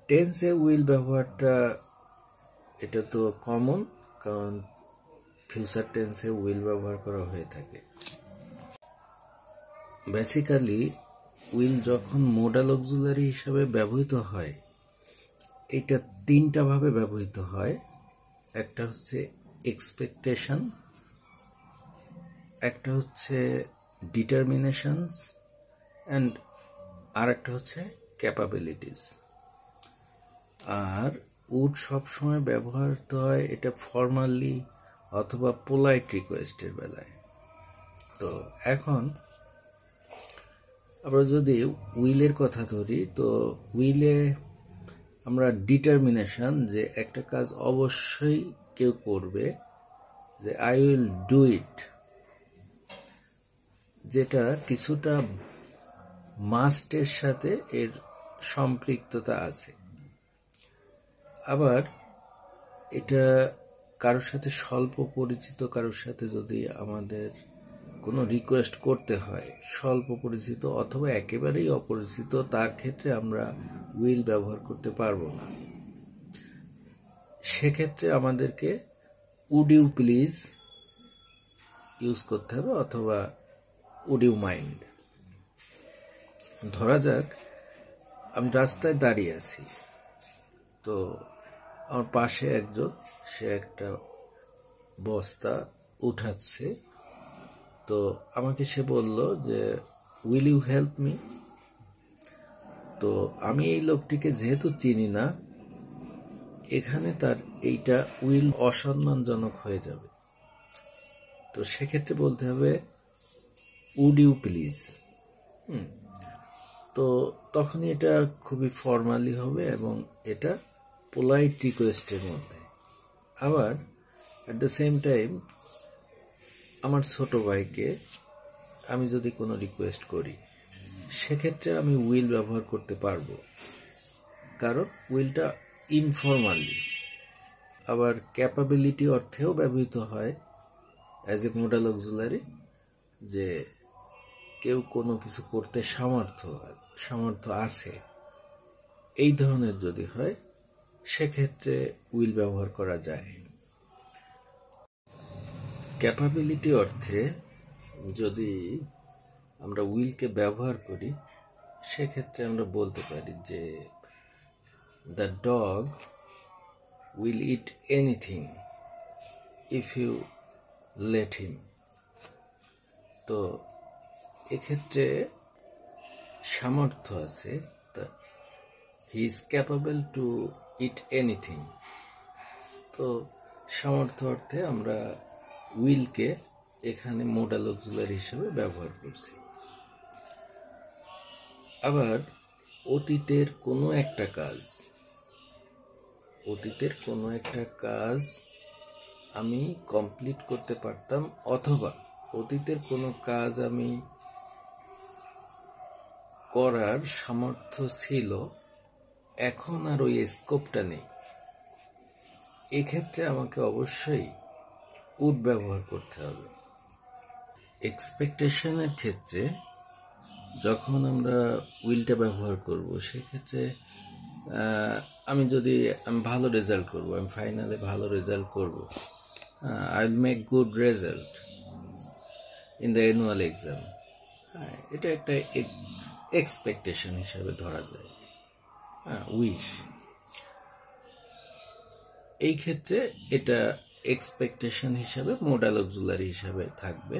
টেন্সে উইল ব্যবহারটা এটা তো কমন, কারণ ফিউচার টেন্সে উইল ব্যবহার করা হয়ে থাকে। বেসিক্যালি উইল যখন মোডাল অক্সিলারি হিসাবে ব্যবহৃত হয়, এটা তিনটা ভাবে ব্যবহৃত হয়। একটা হচ্ছে এক্সপেকটেশন, একটা হচ্ছে ডিটারমিনেশনস, অ্যান্ড আর একটা হচ্ছে ক্যাপাবিলিটিস। আর উড সবসময় ব্যবহৃত হয় এটা ফর্মালি অথবা পোলাইট রিকোয়েস্টের বেলায়। তো এখন আমরা যদি উইলের কথা ধরি, তো উইলে আমরা ডিটারমিনেশন, যে একটা কাজ অবশ্যই কেউ করবে, যে আই উইল ডু ইট, যেটা কিছুটা মাস্টের সাথে এর সম্পৃক্ততা আছে। আবার এটা কারোর সাথে স্বল্প পরিচিত কারোর সাথে যদি আমাদের কোনো রিকোয়েস্ট করতে হয়, স্বল্প পরিচিত অথবা একেবারেই অপরিচিত, তার ক্ষেত্রে আমরা উইল ব্যবহার করতে পারবো না। সেক্ষেত্রে আমাদেরকে উড ইউ প্লিজ ইউজ করতে হবে, অথবা উড ইউ মাইন্ড। ধরা যাক আমি রাস্তায় দাঁড়িয়ে আছি, তো আমার পাশে একজন, সে একটা বস্তা উঠাচ্ছে, তো আমাকে সে বলল যে উইল ইউ হেল্প মি। তো আমি এই লোকটিকে যেহেতু চিনি না, এখানে তার এইটা উইল অসম্মানজনক হয়ে যাবে। তো সেক্ষেত্রে বলতে হবে উড ইউ প্লিজ। তো তখনই এটা খুবই ফর্মালি হবে এবং এটা পোলাইট রিকোয়েস্টের মধ্যে। আবার অ্যাট দ্য সেম টাইম আমার ছোট ভাইকে আমি যদি কোনো রিকোয়েস্ট করি, সেক্ষেত্রে আমি উইল ব্যবহার করতে পারবো, কারণ উইলটা ইনফর্মালি। আবার ক্যাপাবিলিটি অর্থেও ব্যবহৃত হয় অ্যাজ এ মোডাল অক্সিলারি, যে কেউ কোনো কিছু করতে সামর্থ্য আছে, এই ধরনের যদি হয়, সেক্ষেত্রে উইল ব্যবহার করা যায়। ক্যাপাবিলিটি অর্থে যদি আমরা উইলকে ব্যবহার করি, সেক্ষেত্রে আমরা বলতে পারি যে the dog will eat anything if you let him. তো এক্ষেত্রে সামর্থ্য আছে, he is capable to eat anything. তো সামর্থ্য অর্থে আমরা উইলকে এখানে মোডাল অক্সিলারি হিসেবে ব্যবহার করছি। আবার অতীতের কোনো একটা কাজ আমি কমপ্লিট করতে পারতাম, অথবা অতীতের কোনো কাজ আমি করার সামর্থ্য ছিল, এখন আর ওই স্কোপটা নেই, এক্ষেত্রে আমাকে অবশ্যই উড ব্যবহার করতে হবে। এক্সপেকটেশনের ক্ষেত্রে যখন আমরা উইলটা ব্যবহার করব, সেক্ষেত্রে আমি ভালো রেজাল্ট করব, আমি ফাইনালে ভালো রেজাল্ট করব, I will make good result in the annual exam, এটা একটা এক্সপেকটেশন হিসাবে ধরা যায়, উইশ। এই ক্ষেত্রে এটা এক্সপেকটেশন হিসাবে মোডাল অক্সিলারি হিসাবে থাকবে।